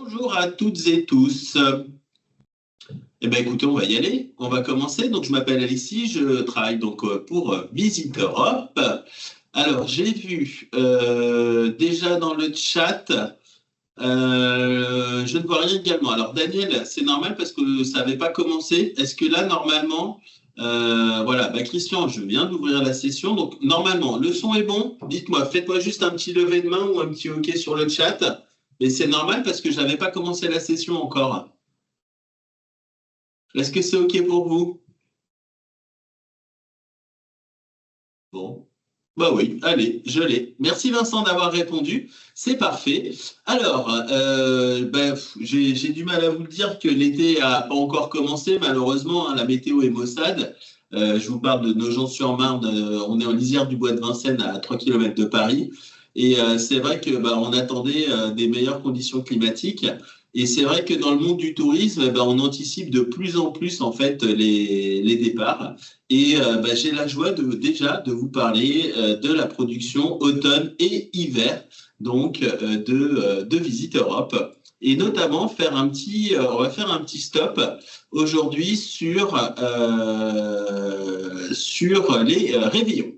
Bonjour à toutes et tous. Eh bien, écoutez, on va y aller. On va commencer. Donc, je m'appelle Alexis. Je travaille donc pour Visit Europe. Alors, j'ai vu déjà dans le chat, je ne vois rien également. Alors, Daniel, c'est normal parce que ça n'avait pas commencé. Est-ce que là, normalement, voilà, bah, Christian, je viens d'ouvrir la session. Donc, normalement, le son est bon. Dites-moi, faites-moi juste un petit lever de main ou un petit OK sur le chat. Mais c'est normal parce que je n'avais pas commencé la session encore. Est-ce que c'est OK pour vous? Bon. Bah oui, allez, je l'ai. Merci Vincent d'avoir répondu. C'est parfait. Alors, j'ai du mal à vous le dire que l'été a pas encore commencé, malheureusement, hein, la météo est maussade. Je vous parle de Nogent-sur-Marne. On est en lisière du bois de Vincennes à 3 km de Paris. Et c'est vrai que bah, on attendait des meilleures conditions climatiques. Et c'est vrai que dans le monde du tourisme, bah, on anticipe de plus en plus en fait les départs. Et bah, j'ai la joie déjà de vous parler de la production automne et hiver donc de Visite Europe. Et notamment on va faire un petit stop aujourd'hui sur les réveillons.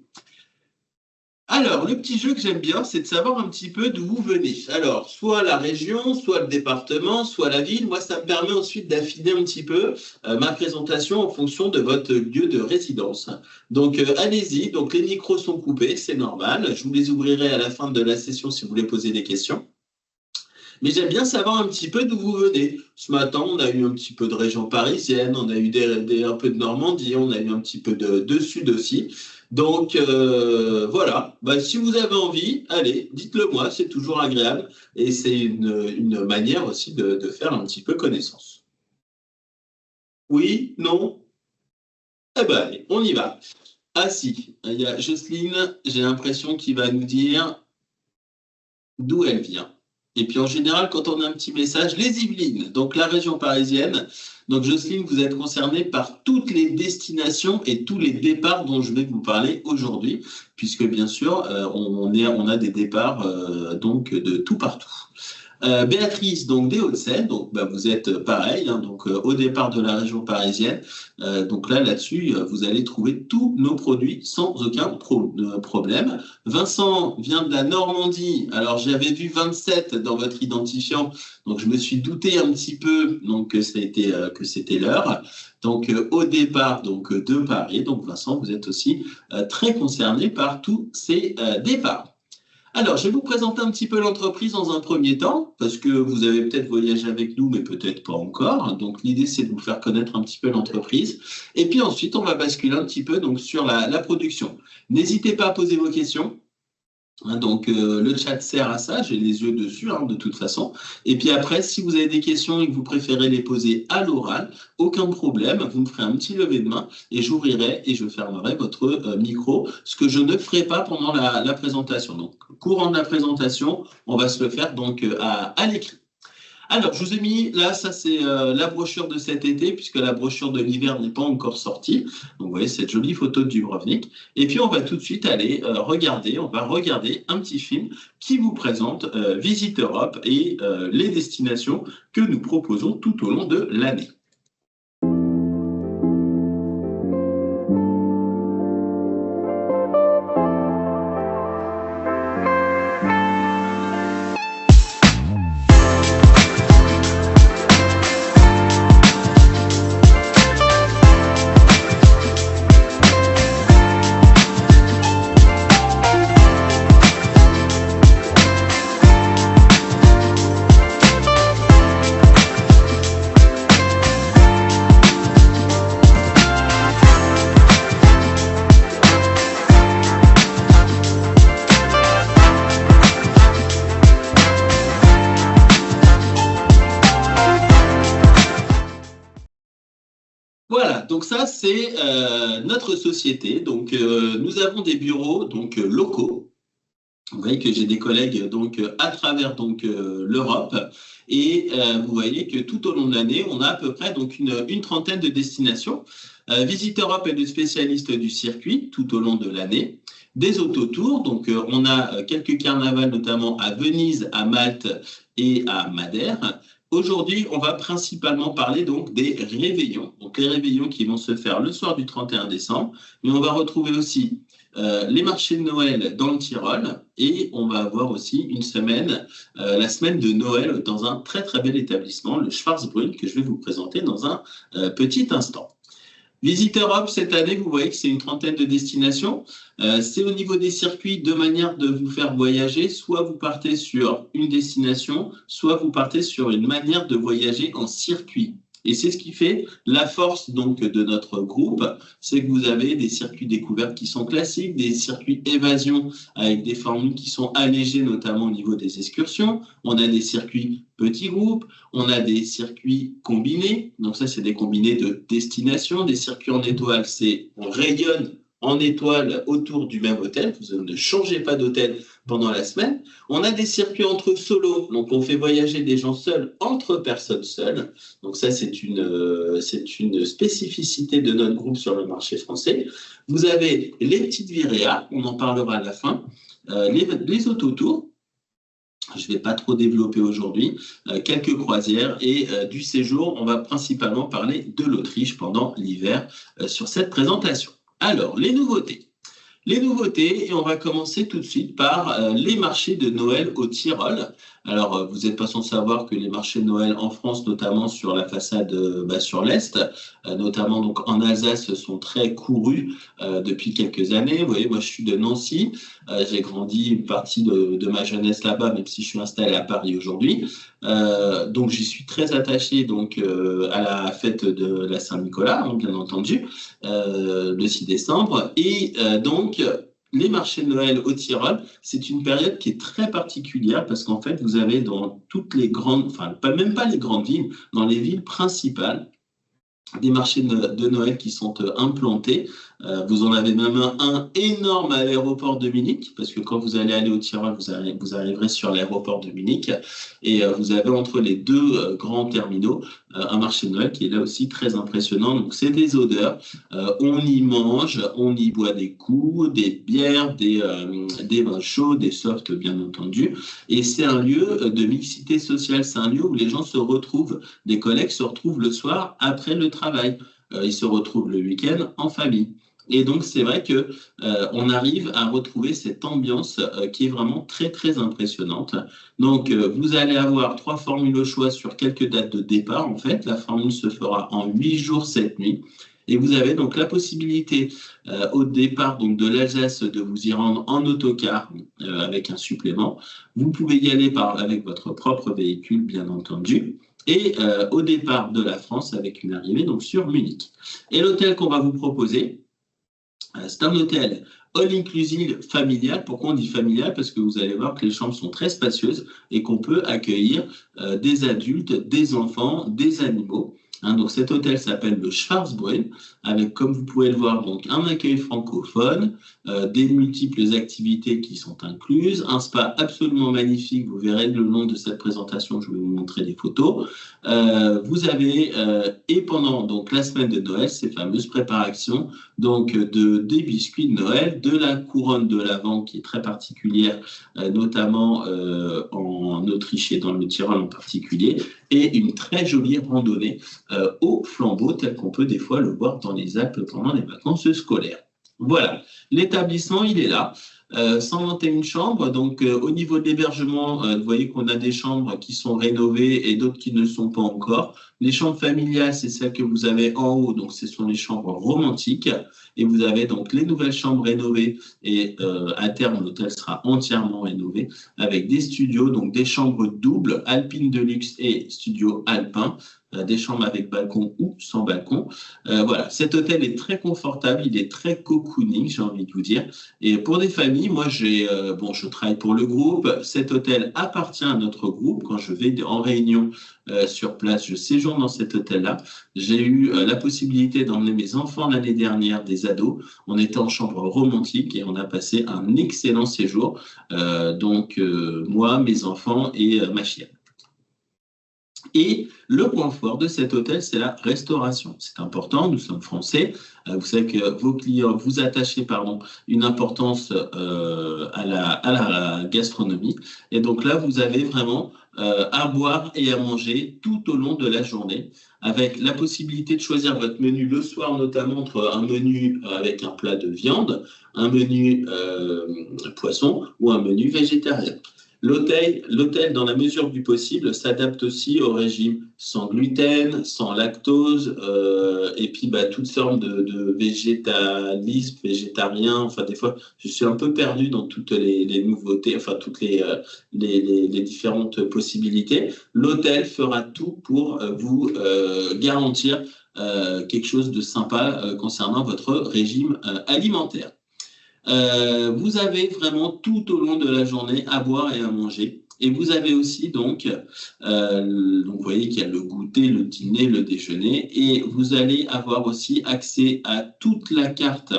Alors, le petit jeu que j'aime bien, c'est de savoir un petit peu d'où vous venez. Alors, soit la région, soit le département, soit la ville. Moi, ça me permet ensuite d'affiner un petit peu ma présentation en fonction de votre lieu de résidence. Donc, allez-y. Donc, les micros sont coupés, c'est normal. Je vous les ouvrirai à la fin de la session si vous voulez poser des questions. Mais j'aime bien savoir un petit peu d'où vous venez. Ce matin, on a eu un petit peu de région parisienne, on a eu un peu de Normandie, on a eu un petit peu de Sud aussi. Donc voilà, bah, si vous avez envie, allez, dites-le moi, c'est toujours agréable et c'est une manière aussi de faire un petit peu connaissance. Oui, non? Eh ben allez, on y va. Ah si, il y a Jocelyne, j'ai l'impression qu'il va nous dire d'où elle vient. Et puis en général, quand on a un petit message, les Yvelines, donc la région parisienne. Donc Jocelyne, vous êtes concernée par toutes les destinations et tous les départs dont je vais vous parler aujourd'hui, puisque bien sûr, on a des départs donc de tout partout. Béatrice, donc des Hauts-de-Seine, donc bah, vous êtes pareil, hein, donc au départ de la région parisienne. Donc là-dessus, vous allez trouver tous nos produits sans aucun problème. Vincent vient de la Normandie. Alors j'avais vu 27 dans votre identifiant, donc je me suis douté un petit peu donc que c'était l'heure. Donc au départ donc de Paris. Donc Vincent, vous êtes aussi très concerné par tous ces départs. Alors, je vais vous présenter un petit peu l'entreprise dans un premier temps, parce que vous avez peut-être voyagé avec nous, mais peut-être pas encore. Donc, l'idée, c'est de vous faire connaître un petit peu l'entreprise. Et puis ensuite, on va basculer un petit peu donc, sur la production. N'hésitez pas à poser vos questions. Hein, donc, le chat sert à ça, j'ai les yeux dessus, hein, de toute façon. Et puis après, si vous avez des questions et que vous préférez les poser à l'oral, aucun problème, vous me ferez un petit lever de main et j'ouvrirai et je fermerai votre micro, ce que je ne ferai pas pendant la présentation. Donc, courant de la présentation, on va se le faire donc à l'écrit. Alors, je vous ai mis là, ça c'est la brochure de cet été, puisque la brochure de l'hiver n'est pas encore sortie. Donc, vous voyez cette jolie photo de Dubrovnik. Et puis, on va tout de suite aller on va regarder un petit film qui vous présente Visite Europe et les destinations que nous proposons tout au long de l'année. Voilà, donc ça c'est notre société. Donc nous avons des bureaux donc locaux. Vous voyez que j'ai des collègues donc à travers donc l'Europe et vous voyez que tout au long de l'année, on a à peu près donc une trentaine de destinations. Visite Europe est le spécialiste du circuit tout au long de l'année. des autotours. Donc, on a quelques carnavals, notamment à Venise, à Malte et à Madère. Aujourd'hui, on va principalement parler donc des réveillons. Donc, les réveillons qui vont se faire le soir du 31 décembre. Mais on va retrouver aussi les marchés de Noël dans le Tyrol et on va avoir aussi une semaine, la semaine de Noël dans un très très bel établissement, le Schwarzbrunn, que je vais vous présenter dans un petit instant. Visite Europe, cette année, vous voyez que c'est une trentaine de destinations. C'est au niveau des circuits, deux manières de vous faire voyager. Soit vous partez sur une destination, soit vous partez sur une manière de voyager en circuit. Et c'est ce qui fait la force donc de notre groupe, c'est que vous avez des circuits découvertes qui sont classiques, des circuits évasion avec des formules qui sont allégées, notamment au niveau des excursions. On a des circuits petits groupes, on a des circuits combinés. Donc ça, c'est des combinés de destination. Des circuits en étoile, c'est on rayonne en étoile autour du même hôtel. Vous ne changez pas d'hôtel pendant la semaine. On a des circuits entre solos, donc on fait voyager des gens seuls entre personnes seules. Donc ça, c'est une spécificité de notre groupe sur le marché français. Vous avez les petites viréas, on en parlera à la fin, les autotours. Je ne vais pas trop développer aujourd'hui, quelques croisières et du séjour. On va principalement parler de l'Autriche pendant l'hiver sur cette présentation. Alors, les nouveautés. Les nouveautés, et on va commencer tout de suite par les marchés de Noël au Tyrol. Alors, vous n'êtes pas sans savoir que les marchés de Noël en France, notamment sur la façade, sur l'Est, notamment donc en Alsace, sont très courus depuis quelques années. Vous voyez, moi je suis de Nancy, j'ai grandi une partie de ma jeunesse là-bas, même si je suis installé à Paris aujourd'hui. Donc j'y suis très attaché donc, à la fête de la Saint-Nicolas, hein, bien entendu, le 6 décembre. Et donc, les marchés de Noël au Tyrol, c'est une période qui est très particulière parce qu'en fait, vous avez dans toutes les grandes, enfin, même pas les grandes villes, dans les villes principales, des marchés de Noël qui sont implantés. Vous en avez même un énorme à l'aéroport de Munich, parce que quand vous allez aller au Tyrol, vous arriverez sur l'aéroport de Munich, et vous avez entre les deux grands terminaux un marché de Noël qui est là aussi très impressionnant. Donc c'est des odeurs, on y mange, on y boit des coups, des bières, des vins chauds, des softs bien entendu, et c'est un lieu de mixité sociale, c'est un lieu où les gens se retrouvent, des collègues se retrouvent le soir après le travail, ils se retrouvent le week-end en famille. Et donc, c'est vrai que on arrive à retrouver cette ambiance qui est vraiment très, très impressionnante. Donc, vous allez avoir 3 formules au choix sur quelques dates de départ. En fait, la formule se fera en 8 jours, 7 nuits. Et vous avez donc la possibilité au départ donc, de l'Alsace de vous y rendre en autocar avec un supplément. Vous pouvez y aller avec votre propre véhicule, bien entendu. Et au départ de la France avec une arrivée donc, sur Munich. Et l'hôtel qu'on va vous proposer, c'est un hôtel all-inclusive familial. Pourquoi on dit familial? Parce que vous allez voir que les chambres sont très spacieuses et qu'on peut accueillir des adultes, des enfants, des animaux. Hein, donc cet hôtel s'appelle le Schwarzbrunn, avec, comme vous pouvez le voir, donc un accueil francophone, des multiples activités qui sont incluses, un spa absolument magnifique. Vous verrez le long de cette présentation, je vais vous montrer des photos. Vous avez, et pendant donc, la semaine de Noël, ces fameuses préparations donc, des biscuits de Noël, de la couronne de l'Avent qui est très particulière, notamment en Autriche et dans le Tyrol en particulier, et une très jolie randonnée au flambeau, tel qu'on peut des fois le voir dans les Alpes pendant les vacances scolaires. Voilà, l'établissement, il est là. 121 chambres, donc au niveau de l'hébergement, vous voyez qu'on a des chambres qui sont rénovées et d'autres qui ne le sont pas encore. Les chambres familiales, c'est celles que vous avez en haut, donc ce sont les chambres romantiques. Et vous avez donc les nouvelles chambres rénovées et à terme, l'hôtel sera entièrement rénové avec des studios, donc des chambres doubles, Alpine Deluxe et Studio Alpin. Des chambres avec balcon ou sans balcon. Voilà, cet hôtel est très confortable, il est très cocooning, j'ai envie de vous dire. Et pour des familles, moi, je travaille pour le groupe. Cet hôtel appartient à notre groupe. Quand je vais en réunion sur place, je séjourne dans cet hôtel-là. J'ai eu la possibilité d'emmener mes enfants l'année dernière, des ados. On était en chambre romantique et on a passé un excellent séjour. Moi, mes enfants et ma chienne. Et le point fort de cet hôtel, c'est la restauration. C'est important, nous sommes français. Vous savez que vos clients, vous attachez une importance à la gastronomie. Et donc là, vous avez vraiment à boire et à manger tout au long de la journée, avec la possibilité de choisir votre menu le soir, notamment entre un menu avec un plat de viande, un menu poisson ou un menu végétarien. L'hôtel, dans la mesure du possible, s'adapte aussi au régime sans gluten, sans lactose, et puis toutes formes de végétalisme, végétarien. Enfin, des fois, je suis un peu perdu dans toutes les nouveautés, enfin, toutes les différentes possibilités. L'hôtel fera tout pour vous garantir quelque chose de sympa concernant votre régime alimentaire. Vous avez vraiment tout au long de la journée à boire et à manger. Et vous avez aussi vous voyez qu'il y a le goûter, le dîner, le déjeuner, et vous allez avoir aussi accès à toute la carte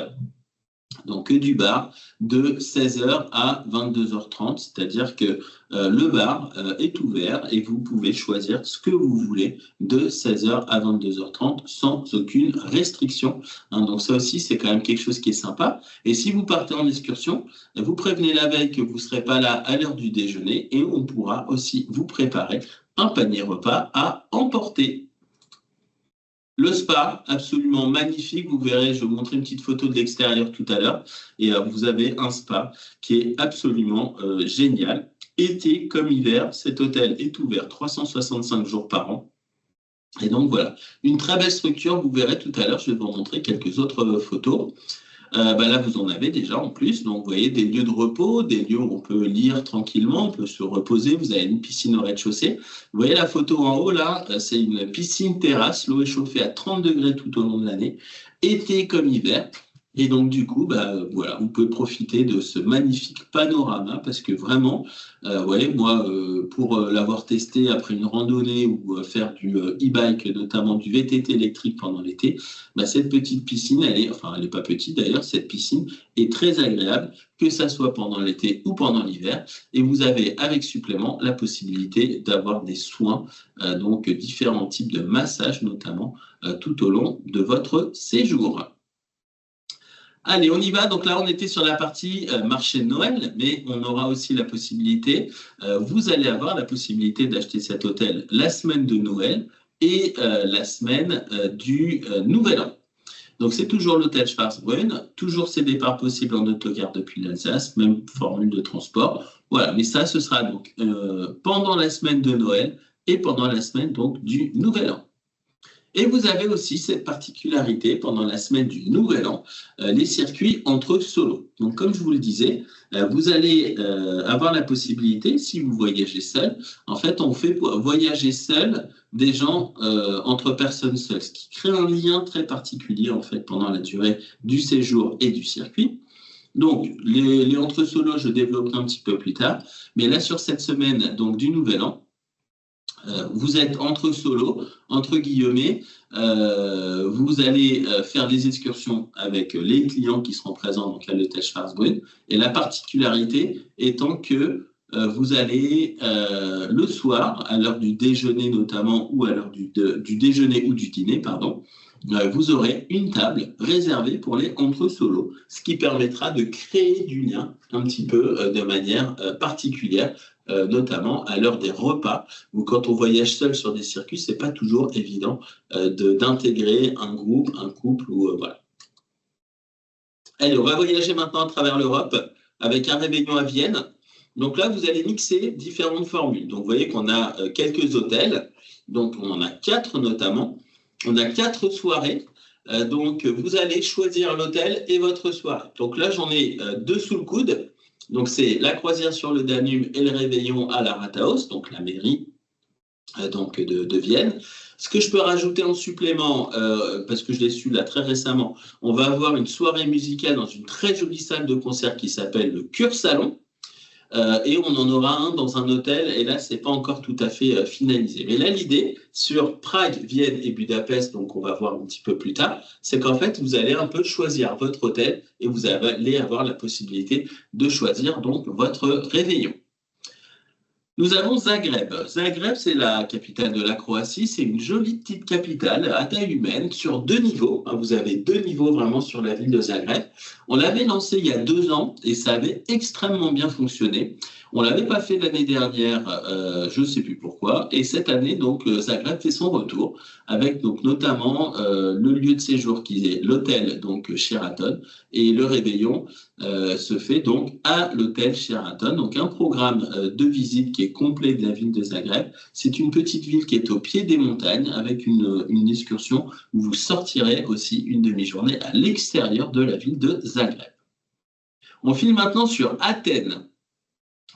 du bar de 16h à 22h30, c'est-à-dire que le bar est ouvert et vous pouvez choisir ce que vous voulez de 16h à 22h30 sans aucune restriction. Donc ça aussi, c'est quand même quelque chose qui est sympa. Et si vous partez en excursion, vous prévenez la veille que vous ne serez pas là à l'heure du déjeuner et on pourra aussi vous préparer un panier repas à emporter. Le spa, absolument magnifique. Vous verrez, je vais vous montrer une petite photo de l'extérieur tout à l'heure. Et vous avez un spa qui est absolument génial. Été comme hiver, cet hôtel est ouvert 365 jours par an. Et donc voilà, une très belle structure. Vous verrez tout à l'heure, je vais vous montrer quelques autres photos. Là, vous en avez déjà en plus. Donc, vous voyez des lieux de repos, des lieux où on peut lire tranquillement, on peut se reposer. Vous avez une piscine au rez-de-chaussée. Vous voyez la photo en haut, là, c'est une piscine terrasse. L'eau est chauffée à 30 degrés tout au long de l'année, été comme hiver. Et donc, du coup, voilà, vous pouvez profiter de ce magnifique panorama parce que vraiment, moi, pour l'avoir testé après une randonnée ou faire du e-bike, notamment du VTT électrique pendant l'été, cette petite piscine, elle est pas petite d'ailleurs, cette piscine est très agréable, que ça soit pendant l'été ou pendant l'hiver. Et vous avez avec supplément la possibilité d'avoir des soins, donc différents types de massages, notamment tout au long de votre séjour. Allez, on y va. Donc là, on était sur la partie marché de Noël, mais on aura aussi la possibilité, vous allez avoir la possibilité d'acheter cet hôtel la semaine de Noël et la semaine du Nouvel An. Donc c'est toujours l'hôtel Schwarzbrunn, toujours ces départs possibles en autocar depuis l'Alsace, même formule de transport. Voilà, mais ça, ce sera donc pendant la semaine de Noël et pendant la semaine donc du Nouvel An. Et vous avez aussi cette particularité pendant la semaine du Nouvel An, les circuits entre solos. Donc, comme je vous le disais, vous allez avoir la possibilité, si vous voyagez seul, en fait, on fait voyager seul des gens entre personnes seules, ce qui crée un lien très particulier, en fait, pendant la durée du séjour et du circuit. Donc, les entre solos, je développerai un petit peu plus tard. Mais là, sur cette semaine donc, du Nouvel An, vous êtes entre solos, entre guillemets, vous allez faire des excursions avec les clients qui seront présents donc à l'hôtel Schwarzbrunn. Et la particularité étant que vous allez le soir, à l'heure du déjeuner notamment, ou à l'heure du déjeuner ou du dîner, pardon, vous aurez une table réservée pour les entre solos, ce qui permettra de créer du lien un petit peu de manière particulière, notamment à l'heure des repas, où quand on voyage seul sur des circuits, c'est pas toujours évident d'intégrer un groupe, un couple ou voilà. Allez, on va voyager maintenant à travers l'Europe avec un réveillon à Vienne. Donc là, vous allez mixer différentes formules. Donc vous voyez qu'on a quelques hôtels, donc on en a 4 notamment. On a 4 soirées. Donc vous allez choisir l'hôtel et votre soirée. Donc là, j'en ai 2 sous le coude. Donc, c'est la croisière sur le Danube et le réveillon à la Rathaus, donc la mairie de Vienne. Ce que je peux rajouter en supplément, parce que je l'ai su là très récemment, on va avoir une soirée musicale dans une très jolie salle de concert qui s'appelle le Kursalon. Et on en aura un dans un hôtel, et là, ce n'est pas encore tout à fait finalisé. Mais là, l'idée, sur Prague, Vienne et Budapest, donc on va voir un petit peu plus tard, c'est qu'en fait, vous allez un peu choisir votre hôtel et vous allez avoir la possibilité de choisir donc votre réveillon. Nous avons Zagreb. Zagreb, c'est la capitale de la Croatie. C'est une jolie petite capitale à taille humaine sur deux niveaux. Vous avez deux niveaux vraiment sur la ville de Zagreb. On l'avait lancé il y a 2 ans et ça avait extrêmement bien fonctionné. On l'avait pas fait l'année dernière, je ne sais plus pourquoi. Et cette année, donc, Zagreb fait son retour avec donc notamment le lieu de séjour qui est l'hôtel donc Sheraton et le réveillon se fait donc à l'hôtel Sheraton. Donc un programme de visite qui est complet de la ville de Zagreb. C'est une petite ville qui est au pied des montagnes avec une excursion où vous sortirez aussi une demi-journée à l'extérieur de la ville de Zagreb. On file maintenant sur Athènes.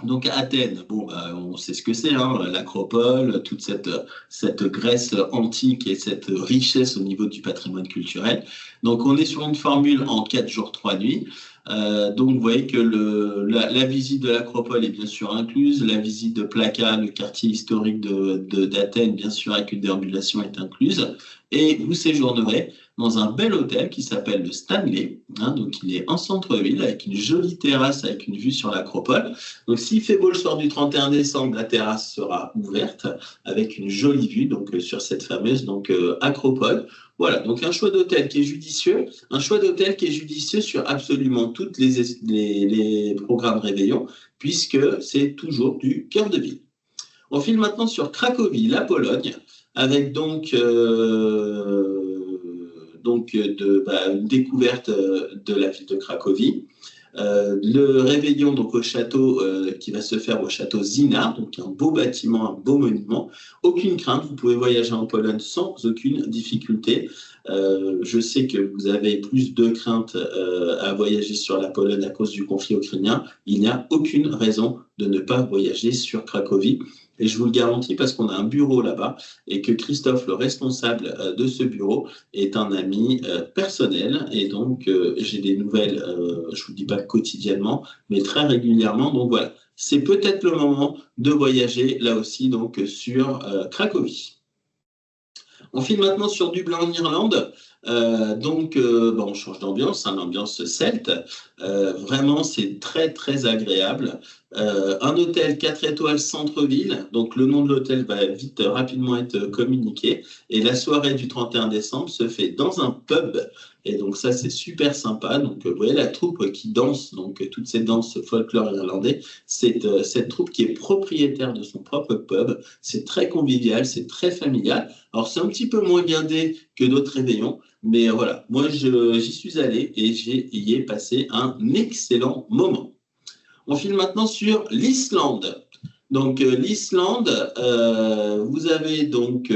Donc Athènes, bon, on sait ce que c'est, hein, l'acropole, toute cette Grèce antique et cette richesse au niveau du patrimoine culturel. Donc on est sur une formule en 4 jours, 3 nuits. Donc vous voyez que la visite de l'acropole est bien sûr incluse, la visite de Plaka, le quartier historique d'Athènes, bien sûr avec une déambulation est incluse. Et vous séjournerez dans un bel hôtel qui s'appelle le Stanley. Hein, donc il est en centre-ville avec une jolie terrasse avec une vue sur l'acropole. Donc s'il fait beau le soir du 31 décembre, la terrasse sera ouverte avec une jolie vue donc sur cette fameuse donc acropole. Voilà, donc un choix d'hôtel qui est judicieux, un choix d'hôtel qui est judicieux sur absolument tous les programmes réveillons, puisque c'est toujours du cœur de ville. On file maintenant sur Cracovie, la Pologne, avec une découverte de la ville de Cracovie. Le réveillon donc au château qui va se faire au château Zina, donc un beau bâtiment, un beau monument. Aucune crainte, vous pouvez voyager en Pologne sans aucune difficulté. Je sais que vous avez plus de crainte à voyager sur la Pologne à cause du conflit ukrainien. Il n'y a aucune raison de ne pas voyager sur Cracovie. Et je vous le garantis parce qu'on a un bureau là-bas et que Christophe, le responsable de ce bureau, est un ami personnel. Et donc, j'ai des nouvelles, je ne vous dis pas quotidiennement, mais très régulièrement. Donc voilà, c'est peut-être le moment de voyager là aussi donc, sur Cracovie. On file maintenant sur Dublin en Irlande. On change d'ambiance, hein, l'ambiance celte. Vraiment, c'est très, très agréable. Un hôtel 4 étoiles centre-ville. Donc, le nom de l'hôtel va vite, rapidement être communiqué. Et la soirée du 31 décembre se fait dans un pub. Et donc, ça, c'est super sympa. Donc, vous voyez la troupe qui danse, donc toutes ces danses folklore irlandais. Cette troupe qui est propriétaire de son propre pub. C'est très convivial, c'est très familial. Alors, c'est un petit peu moins guindé que d'autres réveillons. Mais voilà, moi, j'y suis allé et j'y ai passé un excellent moment. On file maintenant sur l'Islande. Donc l'Islande, vous avez donc,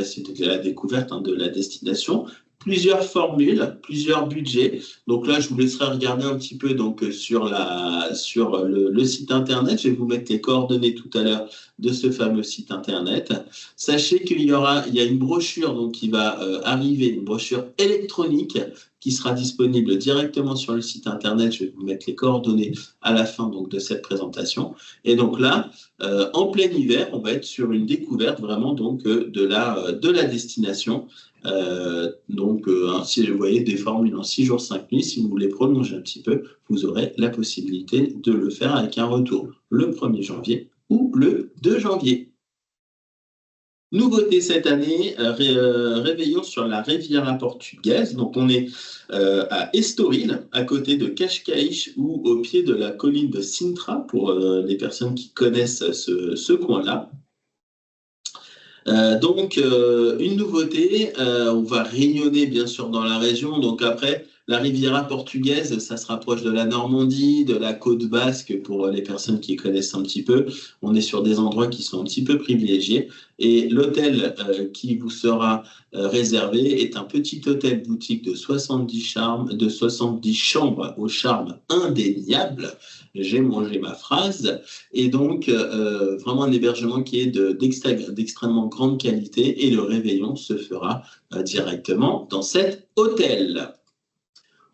c'était la découverte de la destination, plusieurs formules, plusieurs budgets. Donc là, je vous laisserai regarder un petit peu donc sur le site internet. Je vais vous mettre les coordonnées tout à l'heure de ce fameux site internet. Sachez qu'il y a une brochure donc qui va arriver, une brochure électronique qui sera disponible directement sur le site internet. Je vais vous mettre les coordonnées à la fin donc de cette présentation. Et donc là, en plein hiver, on va être sur une découverte vraiment donc de la destination. Si vous voyez des formules en 6 jours, 5 nuits, si vous voulez prolonger un petit peu, vous aurez la possibilité de le faire avec un retour le 1er janvier ou le 2 janvier. Nouveauté cette année, réveillons sur la Riviera portugaise. Donc on est à Estoril, à côté de Cascais ou au pied de la colline de Sintra, pour les personnes qui connaissent ce coin-là. Une nouveauté, on va rayonner bien sûr dans la région. Donc après, la Riviera portugaise, ça se rapproche de la Normandie, de la côte basque pour les personnes qui connaissent un petit peu. On est sur des endroits qui sont un petit peu privilégiés. Et l'hôtel qui vous sera réservé est un petit hôtel boutique de 70 chambres au charme indéniable. J'ai mangé ma phrase. Et donc, vraiment un hébergement qui est d'extrêmement grande qualité et le réveillon se fera directement dans cet hôtel.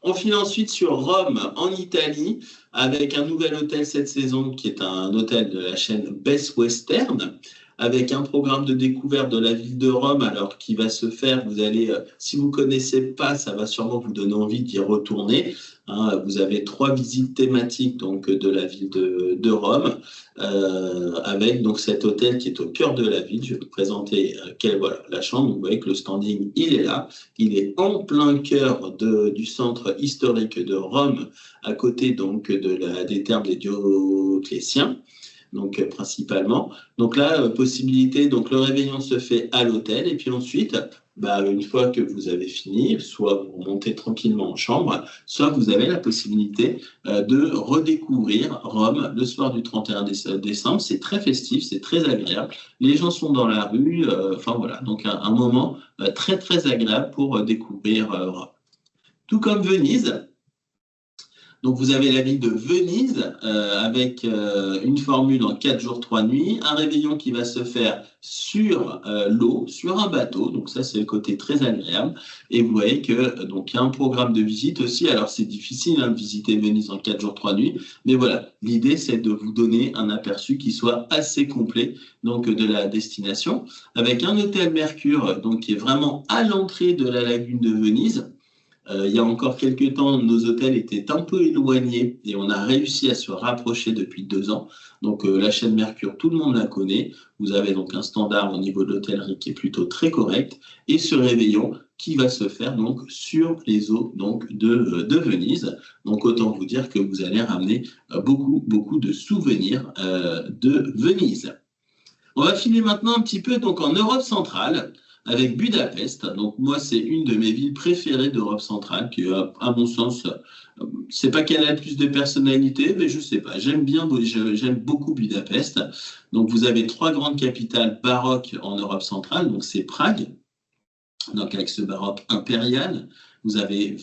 On file ensuite sur Rome, en Italie, avec un nouvel hôtel cette saison qui est un hôtel de la chaîne Best Western, avec un programme de découverte de la ville de Rome, alors qui va se faire, vous allez, si vous ne connaissez pas, ça va sûrement vous donner envie d'y retourner. Hein, vous avez 3 visites thématiques donc, de la ville de Rome, avec donc, cet hôtel qui est au cœur de la ville. Je vais vous présenter voilà, la chambre. Vous voyez que le standing, il est là. Il est en plein cœur du centre historique de Rome, à côté donc, des thermes des Dioclétiens. Donc principalement. Donc là, possibilité, donc le réveillon se fait à l'hôtel et puis ensuite, une fois que vous avez fini, soit vous remontez tranquillement en chambre, soit vous avez la possibilité de redécouvrir Rome le soir du 31 décembre. C'est très festif, c'est très agréable. Les gens sont dans la rue, enfin voilà, donc un moment très très agréable pour découvrir Rome. Tout comme Venise. Donc, vous avez la ville de Venise avec une formule en 4 jours, 3 nuits, un réveillon qui va se faire sur l'eau, sur un bateau. Donc, ça, c'est le côté très agréable. Et vous voyez que donc il y a un programme de visite aussi. Alors, c'est difficile de visiter Venise en 4 jours, 3 nuits. Mais voilà, l'idée, c'est de vous donner un aperçu qui soit assez complet donc, de la destination. Avec un hôtel Mercure donc, qui est vraiment à l'entrée de la lagune de Venise. Il y a encore quelques temps, nos hôtels étaient un peu éloignés et on a réussi à se rapprocher depuis 2 ans. Donc la chaîne Mercure, tout le monde la connaît. Vous avez donc un standard au niveau de l'hôtellerie qui est plutôt très correct. Et ce réveillon qui va se faire donc sur les eaux donc, de Venise. Donc autant vous dire que vous allez ramener beaucoup de souvenirs de Venise. On va filer maintenant un petit peu donc, en Europe centrale avec Budapest. Donc moi, c'est une de mes villes préférées d'Europe centrale qui, à mon sens, c'est pas qu'elle a le plus de personnalité, mais je sais pas. J'aime beaucoup Budapest. Donc vous avez 3 grandes capitales baroques en Europe centrale. Donc c'est Prague, donc avec ce baroque impérial. Vous avez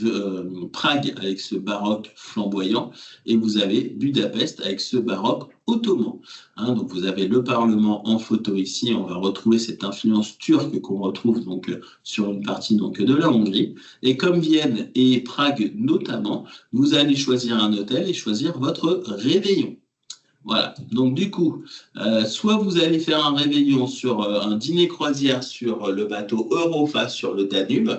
Prague avec ce baroque flamboyant et vous avez Budapest avec ce baroque ottoman. Hein, donc vous avez le Parlement en photo ici. On va retrouver cette influence turque qu'on retrouve donc sur une partie donc de la Hongrie. Et comme Vienne et Prague notamment, vous allez choisir un hôtel et choisir votre réveillon. Voilà, donc du coup, soit vous allez faire un réveillon sur un dîner croisière sur le bateau Europa sur le Danube.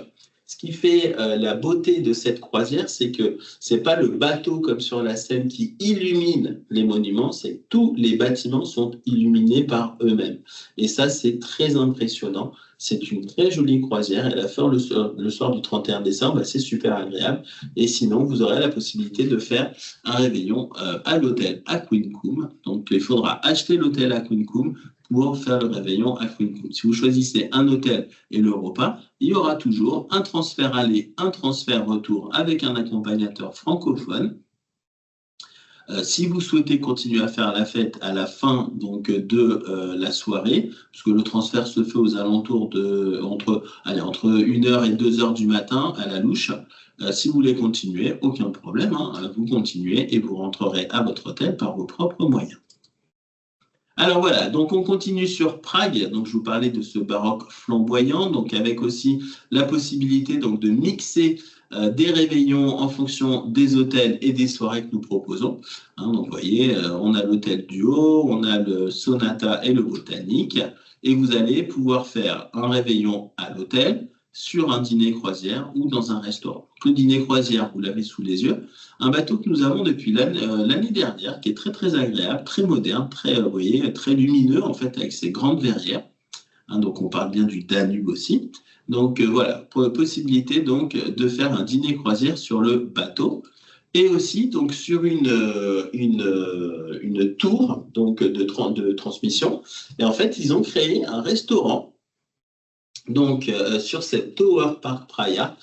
Ce qui fait la beauté de cette croisière, c'est que c'est pas le bateau comme sur la Seine qui illumine les monuments, c'est que tous les bâtiments sont illuminés par eux-mêmes. Et ça, c'est très impressionnant. C'est une très jolie croisière. Elle va faire le soir du 31 décembre, c'est super agréable. Et sinon, vous aurez la possibilité de faire un réveillon à l'hôtel à Quincum. Donc, il faudra acheter l'hôtel à Quincum pour faire le réveillon à Quincum. Si vous choisissez un hôtel et le repas, il y aura toujours un transfert aller, un transfert retour avec un accompagnateur francophone. Si vous souhaitez continuer à faire la fête à la fin donc, de la soirée, puisque le transfert se fait aux alentours entre 1h et 2h du matin à la louche, si vous voulez continuer, aucun problème, hein, vous continuez et vous rentrerez à votre hôtel par vos propres moyens. Alors voilà, donc on continue sur Prague. Donc je vous parlais de ce baroque flamboyant, donc avec aussi la possibilité donc de mixer des réveillons en fonction des hôtels et des soirées que nous proposons. Hein, donc vous voyez, on a l'hôtel Duo, on a le Sonata et le Botanique, et vous allez pouvoir faire un réveillon à l'hôtel, sur un dîner croisière ou dans un restaurant. Le dîner croisière, vous l'avez sous les yeux. Un bateau que nous avons depuis l'année dernière, qui est très très agréable, très moderne, très, vous voyez, très lumineux en fait, avec ses grandes verrières. Hein, donc on parle bien du Danube aussi. Donc voilà, possibilité donc de faire un dîner croisière sur le bateau. Et aussi donc sur une tour donc de transmission. Et en fait, ils ont créé un restaurant. Donc, sur cette Tower Park Praia,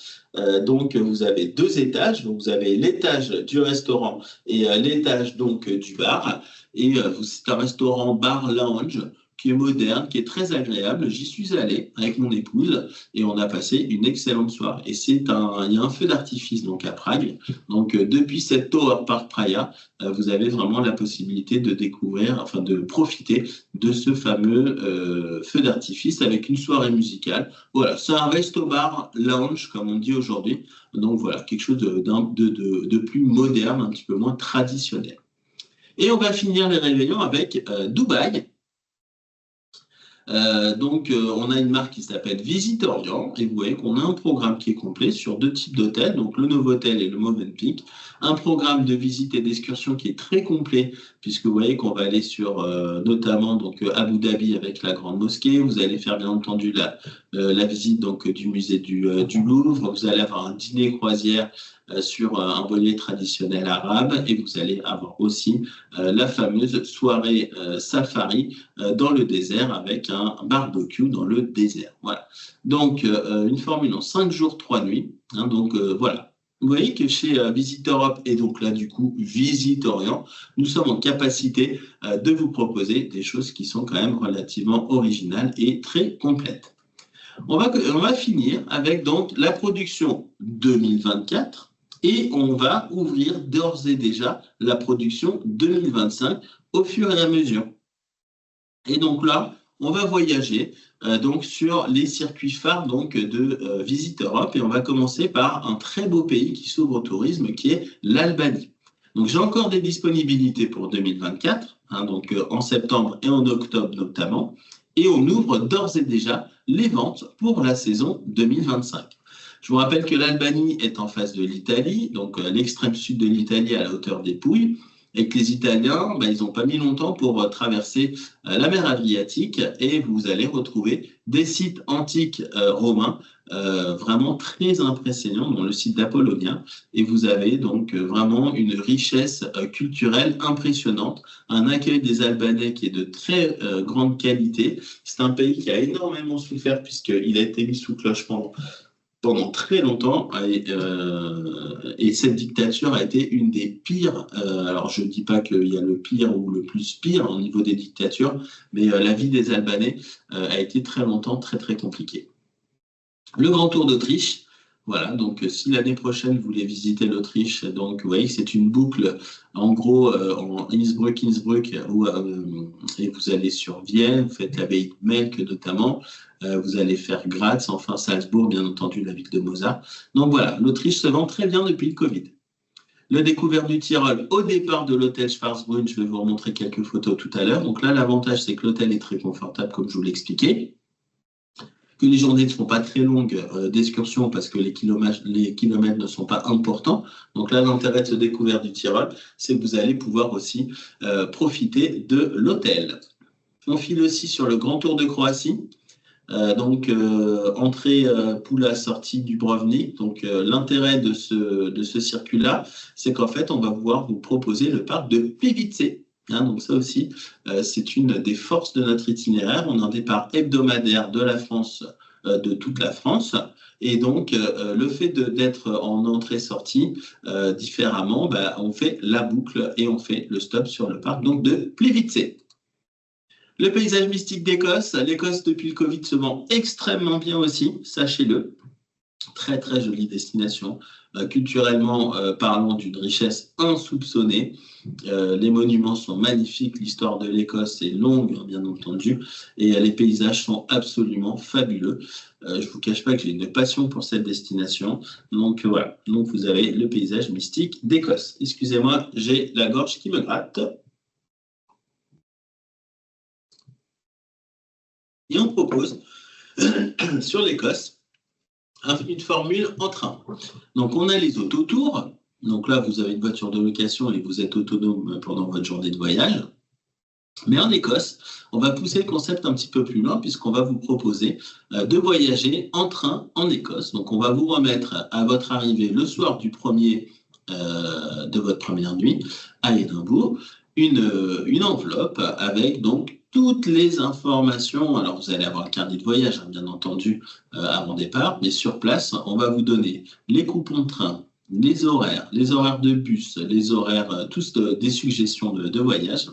donc vous avez 2 étages. Donc, vous avez l'étage du restaurant et l'étage donc du bar. Et c'est un restaurant bar lounge qui est moderne, qui est très agréable. J'y suis allé avec mon épouse et on a passé une excellente soirée. Et il y a un feu d'artifice donc à Prague. Donc, depuis cette Tower Park Praia, vous avez vraiment la possibilité de découvrir, enfin de profiter de ce fameux feu d'artifice avec une soirée musicale. Voilà, c'est un resto-bar lounge, comme on dit aujourd'hui. Donc voilà, quelque chose de plus moderne, un petit peu moins traditionnel. Et on va finir les réveillons avec Dubaï. On a une marque qui s'appelle Visite Orient et vous voyez qu'on a un programme qui est complet sur 2 types d'hôtels, donc le Novotel et le Movenpick. Un programme de visite et d'excursion qui est très complet puisque vous voyez qu'on va aller sur notamment Abu Dhabi avec la Grande Mosquée. Vous allez faire bien entendu la visite du musée du Louvre. Vous allez avoir un dîner croisière sur un voilier traditionnel arabe et vous allez avoir aussi la fameuse soirée safari dans le désert avec un barbecue dans le désert. Voilà. Donc, une formule en 5 jours, 3 nuits. Voilà. Vous voyez que chez Visite Europe et donc là, du coup, Visite Orient, nous sommes en capacité de vous proposer des choses qui sont quand même relativement originales et très complètes. On va finir avec donc la production 2024 et on va ouvrir d'ores et déjà la production 2025 au fur et à mesure. Et donc là, on va voyager sur les circuits phares de Visite Europe et on va commencer par un très beau pays qui s'ouvre au tourisme qui est l'Albanie. Donc j'ai encore des disponibilités pour 2024, en septembre et en octobre notamment, et on ouvre d'ores et déjà les ventes pour la saison 2025. Je vous rappelle que l'Albanie est en face de l'Italie, donc l'extrême sud de l'Italie à la hauteur des Pouilles, et que les Italiens, ils n'ont pas mis longtemps pour traverser la mer Adriatique et vous allez retrouver des sites antiques romains vraiment très impressionnants, dont le site d'Apollonia. Et vous avez donc vraiment une richesse culturelle impressionnante, un accueil des Albanais qui est de très grande qualité. C'est un pays qui a énormément souffert puisqu'il a été mis sous cloche pendant très longtemps et cette dictature a été une des pires. Alors je ne dis pas qu'il y a le pire ou le plus pire au niveau des dictatures, mais la vie des Albanais a été très longtemps très très compliquée. Le Grand Tour d'Autriche, voilà, donc si l'année prochaine vous voulez visiter l'Autriche, donc vous voyez que c'est une boucle en gros en Innsbruck, et vous allez sur Vienne, vous faites l'abbaye de Melk notamment, vous allez faire Graz, enfin Salzbourg, bien entendu la ville de Mozart. Donc voilà, l'Autriche se vend très bien depuis le Covid. Le découvert du Tyrol au départ de l'hôtel Schwarzbrunn, je vais vous remontrer quelques photos tout à l'heure. Donc là, l'avantage, c'est que l'hôtel est très confortable, comme je vous l'ai expliqué, que les journées ne sont pas très longues d'excursion parce que les kilomètres ne sont pas importants. Donc là, l'intérêt de ce découvert du Tyrol, c'est que vous allez pouvoir aussi profiter de l'hôtel. On file aussi sur le Grand Tour de Croatie. Entrée Pula, sortie Dubrovnik. Donc l'intérêt de ce circuit-là, c'est qu'en fait, on va pouvoir vous proposer le parc de Plivice. Donc ça aussi, c'est une des forces de notre itinéraire. On a un départ hebdomadaire de la France, de toute la France. Et donc, le fait d'être en entrée-sortie différemment, on fait la boucle et on fait le stop sur le parc de Plivice. Le paysage mystique d'Écosse. L'Écosse, depuis le Covid, se vend extrêmement bien aussi, sachez-le. Très, très jolie destination. Culturellement parlant, d'une richesse insoupçonnée. Les monuments sont magnifiques. L'histoire de l'Écosse est longue, bien entendu. Et les paysages sont absolument fabuleux. Je ne vous cache pas que j'ai une passion pour cette destination. Donc voilà. Donc vous avez le paysage mystique d'Écosse. Excusez-moi, j'ai la gorge qui me gratte. Et on propose sur l'Écosse une formule en train. Donc on a les autotours. Donc là, vous avez une voiture de location et vous êtes autonome pendant votre journée de voyage. Mais en Écosse, on va pousser le concept un petit peu plus loin puisqu'on va vous proposer de voyager en train en Écosse. Donc on va vous remettre à votre arrivée le soir de votre première nuit à Édimbourg une enveloppe avec donc toutes les informations. Alors, vous allez avoir un carnet de voyage, bien entendu, avant départ, mais sur place, on va vous donner les coupons de train, les horaires de bus, les horaires, tous des suggestions de voyage.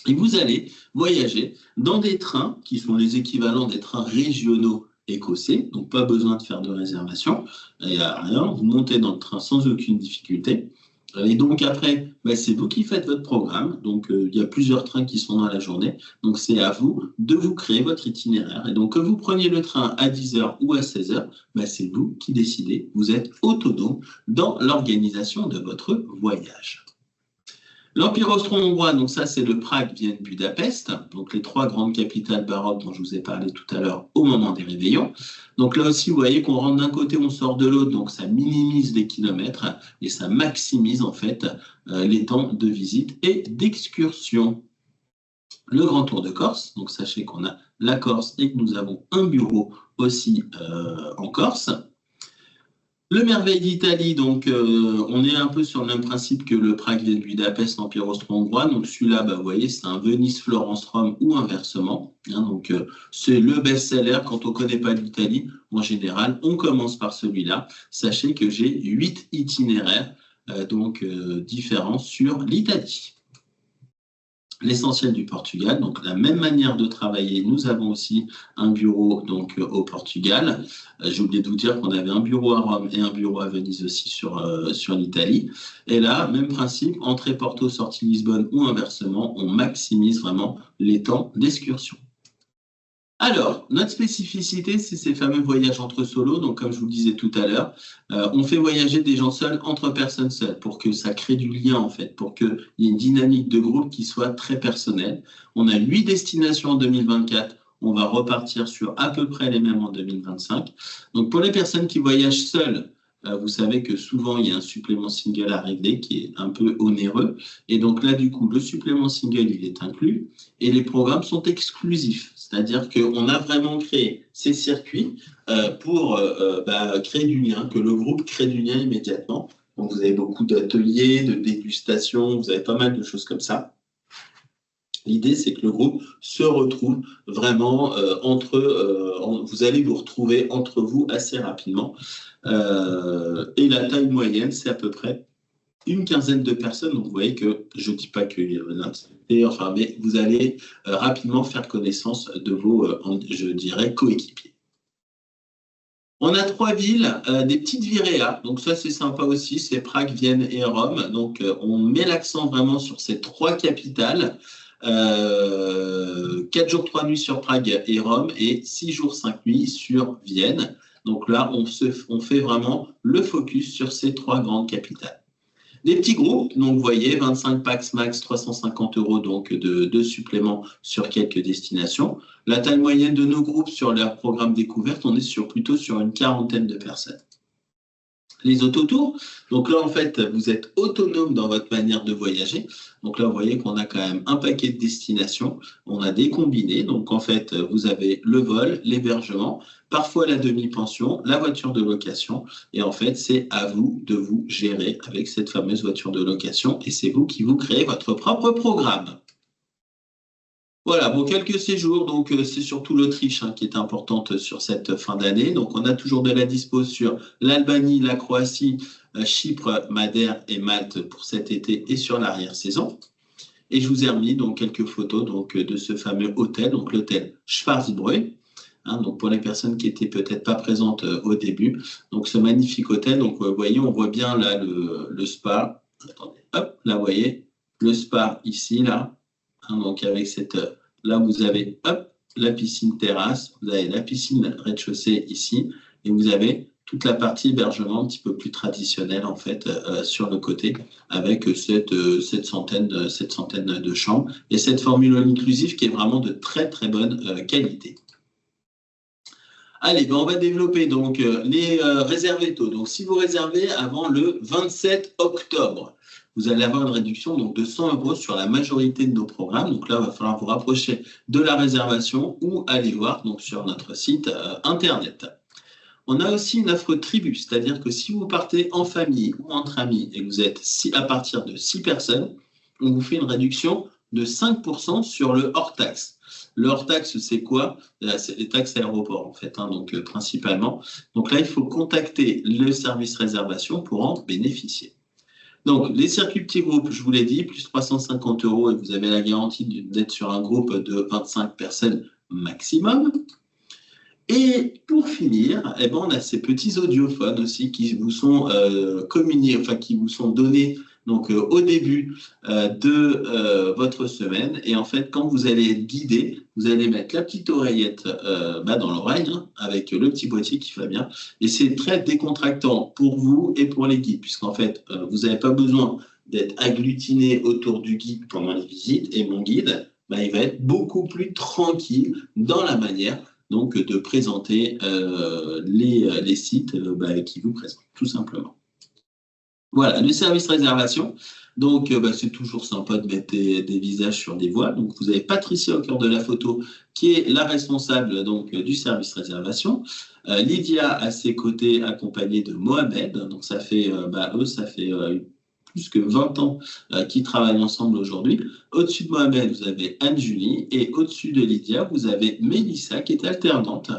Et vous allez voyager dans des trains qui sont les équivalents des trains régionaux écossais, donc pas besoin de faire de réservation, il n'y a rien, vous montez dans le train sans aucune difficulté. Et donc après, c'est vous qui faites votre programme. Donc il y a plusieurs trains qui sont dans la journée. Donc c'est à vous de vous créer votre itinéraire. Et donc que vous preniez le train à 10h ou à 16h, c'est vous qui décidez. Vous êtes autonome dans l'organisation de votre voyage. L'Empire austro-hongrois, donc ça c'est le Prague, Vienne, Budapest, donc les trois grandes capitales baroques dont je vous ai parlé tout à l'heure au moment des réveillons. Donc là aussi, vous voyez qu'on rentre d'un côté, on sort de l'autre, donc ça minimise les kilomètres et ça maximise en fait les temps de visite et d'excursion. Le Grand Tour de Corse, donc sachez qu'on a la Corse et que nous avons un bureau aussi en Corse. Le Merveille d'Italie, donc on est un peu sur le même principe que le Prague, Vienne, Budapest, l'Empire austro-hongrois. Donc celui-là, bah, vous voyez, c'est un Venise, Florence, Rome ou inversement. Hein, donc c'est le best-seller quand on ne connaît pas l'Italie. En général, on commence par celui-là. Sachez que j'ai 8 itinéraires différents sur l'Italie. L'essentiel du Portugal, donc la même manière de travailler, nous avons aussi un bureau donc au Portugal. J'ai oublié de vous dire qu'on avait un bureau à Rome et un bureau à Venise aussi sur l'Italie. Et là, même principe, entrée Porto, sortie Lisbonne ou inversement, on maximise vraiment les temps d'excursion. Alors, notre spécificité, c'est ces fameux voyages entre solos. Donc, comme je vous le disais tout à l'heure, on fait voyager des gens seuls entre personnes seules pour que ça crée du lien, en fait, pour qu'il y ait une dynamique de groupe qui soit très personnelle. On a 8 destinations en 2024. On va repartir sur à peu près les mêmes en 2025. Donc, pour les personnes qui voyagent seules, vous savez que souvent, il y a un supplément single à régler qui est un peu onéreux. Et donc là, du coup, le supplément single, il est inclus et les programmes sont exclusifs. C'est-à-dire qu'on a vraiment créé ces circuits pour créer du lien, que le groupe crée du lien immédiatement. Donc, vous avez beaucoup d'ateliers, de dégustations, vous avez pas mal de choses comme ça. L'idée, c'est que le groupe se retrouve vraiment vous allez vous retrouver entre vous assez rapidement. Et la taille moyenne, c'est à peu près une quinzaine de personnes. Donc, vous voyez que je ne dis pas qu'il y a mais vous allez rapidement faire connaissance de vos, je dirais, coéquipiers. On a 3 villes, des petites viréas. Donc, ça, c'est sympa aussi. C'est Prague, Vienne et Rome. Donc, on met l'accent vraiment sur ces 3 capitales. 4 jours, 3 nuits sur Prague et Rome et 6 jours, 5 nuits sur Vienne. Donc là, on fait vraiment le focus sur ces 3 grandes capitales. Des petits groupes, donc vous voyez, 25 packs max, 350 € donc de suppléments sur quelques destinations. La taille moyenne de nos groupes sur leur programme découverte, on est plutôt sur une quarantaine de personnes. Les autotours, donc là en fait vous êtes autonome dans votre manière de voyager. Donc là vous voyez qu'on a quand même un paquet de destinations, on a des combinés, donc en fait vous avez le vol, l'hébergement, parfois la demi-pension, la voiture de location et en fait c'est à vous de vous gérer avec cette fameuse voiture de location et c'est vous qui vous créez votre propre programme. Voilà, bon, quelques séjours, donc c'est surtout l'Autriche qui est importante sur cette fin d'année. Donc on a toujours de la dispo sur l'Albanie, la Croatie, Chypre, Madère et Malte pour cet été et sur l'arrière-saison. Et je vous ai remis donc quelques photos donc, de ce fameux hôtel, donc l'hôtel Schwarzbräu. Donc pour les personnes qui étaient peut-être pas présentes au début. Donc ce magnifique hôtel, donc vous voyez, on voit bien là le spa. Attendez, hop, là vous voyez, le spa ici, là. Donc avec là vous avez la piscine terrasse, vous avez la piscine rez-de-chaussée ici, et vous avez toute la partie hébergement un petit peu plus traditionnelle en fait sur le côté, avec cette centaine de chambres et cette formule inclusive qui est vraiment de très très bonne qualité. Allez, on va développer donc les réservés tôt. Donc si vous réservez avant le 27 octobre, vous allez avoir une réduction donc, de 100 € sur la majorité de nos programmes. Donc là, il va falloir vous rapprocher de la réservation ou aller voir donc, sur notre site internet. On a aussi une offre tribu, c'est-à-dire que si vous partez en famille ou entre amis et que vous êtes à partir de 6 personnes, on vous fait une réduction de 5% sur le hors-taxe. Le hors-taxe, c'est quoi? C'est les taxes aéroports, en fait, donc principalement. Donc là, il faut contacter le service réservation pour en bénéficier. Donc, les circuits petits groupes, je vous l'ai dit, plus 350 € et vous avez la garantie d'être sur un groupe de 25 personnes maximum. Et pour finir, on a ces petits audiophones aussi qui vous sont communiés, enfin qui vous sont donnés donc, au début de votre semaine. Et en fait, quand vous allez être guidé, vous allez mettre la petite oreillette dans l'oreille avec le petit boîtier qui va bien. Et c'est très décontractant pour vous et pour les guides, puisqu'en fait, vous n'avez pas besoin d'être agglutiné autour du guide pendant les visites. Et mon guide, il va être beaucoup plus tranquille dans la manière donc, de présenter les sites qui vous présentent, tout simplement. Voilà, le service réservation. Donc, c'est toujours sympa de mettre des visages sur des voiles. Donc, vous avez Patricia au cœur de la photo, qui est la responsable donc, du service réservation. Lydia à ses côtés, accompagnée de Mohamed. Donc, ça fait, ça fait plus que 20 ans qu'ils travaillent ensemble aujourd'hui. Au-dessus de Mohamed, vous avez Anne-Julie. Et au-dessus de Lydia, vous avez Mélissa, qui est alternante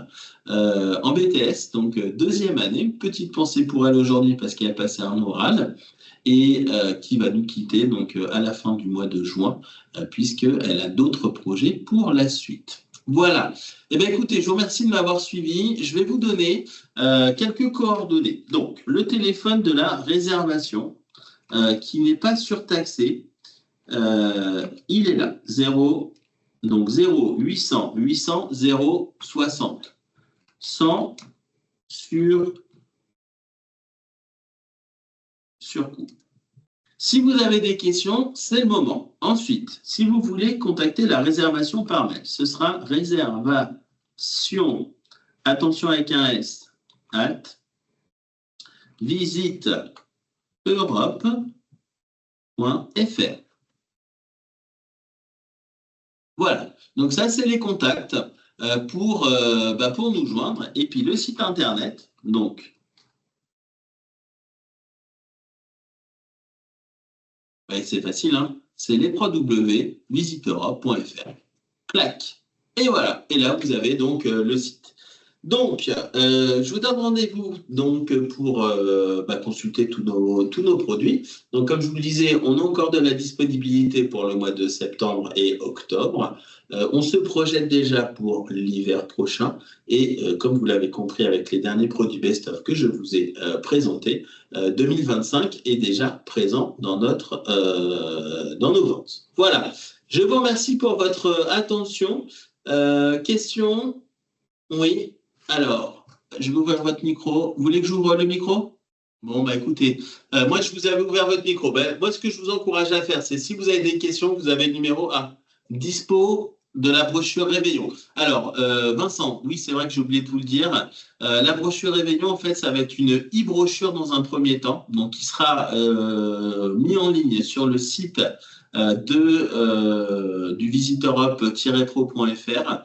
en BTS, donc 2e année. Petite pensée pour elle aujourd'hui parce qu'elle a passé un oral et qui va nous quitter donc, à la fin du mois de juin, puisqu'elle a d'autres projets pour la suite. Voilà. Eh bien, écoutez, je vous remercie de m'avoir suivi. Je vais vous donner quelques coordonnées. Donc, le téléphone de la réservation, qui n'est pas surtaxé, il est là. 0800 800 060. 100 sur coup. Si vous avez des questions, c'est le moment. Ensuite, si vous voulez contacter la réservation par mail, ce sera réservation, attention avec un S, visiteeurope.fr. Voilà, donc ça, c'est les contacts pour nous joindre. Et puis le site internet, donc, c'est facile, hein, c'est les www.visiteeurope.fr. Clac. Et voilà, et là, vous avez donc le site. Donc, je vous donne rendez-vous donc, pour consulter tous nos produits. Donc, comme je vous le disais, on a encore de la disponibilité pour le mois de septembre et octobre. On se projette déjà pour l'hiver prochain. Et comme vous l'avez compris avec les derniers produits best-of que je vous ai présentés, 2025 est déjà présent dans nos ventes. Voilà. Je vous remercie pour votre attention. Question? Oui. Alors, je vais ouvrir votre micro. Vous voulez que j'ouvre le micro? Bon, écoutez, moi, je vous avais ouvert votre micro. Moi, ce que je vous encourage à faire, c'est si vous avez des questions, vous avez le numéro dispo de la brochure Réveillon. Alors, Vincent, oui, c'est vrai que j'ai oublié de vous le dire. La brochure Réveillon, en fait, ça va être une e-brochure dans un premier temps, donc qui sera mis en ligne sur le site du visiteeurope-pro.fr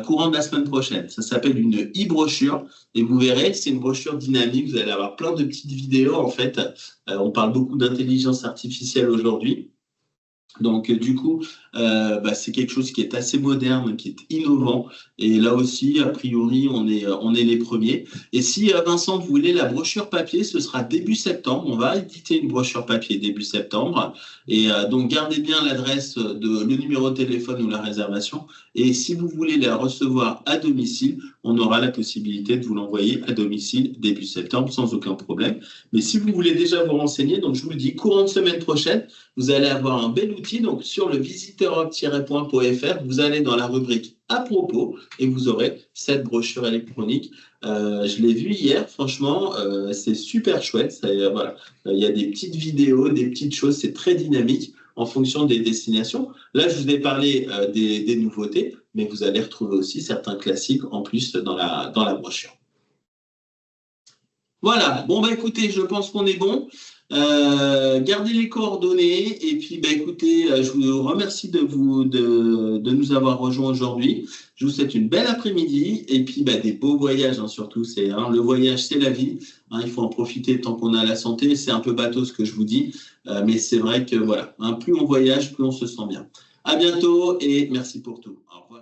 courant de la semaine prochaine. Ça s'appelle une e-brochure et vous verrez, c'est une brochure dynamique. Vous allez avoir plein de petites vidéos. En fait, on parle beaucoup d'intelligence artificielle aujourd'hui. Donc, du coup, c'est quelque chose qui est assez moderne, qui est innovant. Et là aussi, a priori, on est les premiers. Et si, Vincent, vous voulez la brochure papier, ce sera début septembre. On va éditer une brochure papier début septembre. Et donc, gardez bien l'adresse, le numéro de téléphone ou la réservation. Et si vous voulez la recevoir à domicile, on aura la possibilité de vous l'envoyer à domicile début septembre sans aucun problème. Mais si vous voulez déjà vous renseigner, donc je vous le dis, courant de semaine prochaine, vous allez avoir un bel outil. Donc, sur le visiteeurope-point.fr, vous allez dans la rubrique à propos et vous aurez cette brochure électronique. Je l'ai vue hier, franchement, c'est super chouette. Voilà. Il y a des petites vidéos, des petites choses, c'est très dynamique en fonction des destinations. Là, je vous ai parlé des nouveautés, mais vous allez retrouver aussi certains classiques en plus dans la brochure. Voilà, bon, écoutez, je pense qu'on est bon. Gardez les coordonnées et puis écoutez, je vous remercie de nous avoir rejoints aujourd'hui. Je vous souhaite une belle après-midi et puis des beaux voyages surtout. Le voyage, c'est la vie. Il faut en profiter tant qu'on a la santé. C'est un peu bateau ce que je vous dis, mais c'est vrai que voilà, plus on voyage, plus on se sent bien. À bientôt et merci pour tout. Au revoir.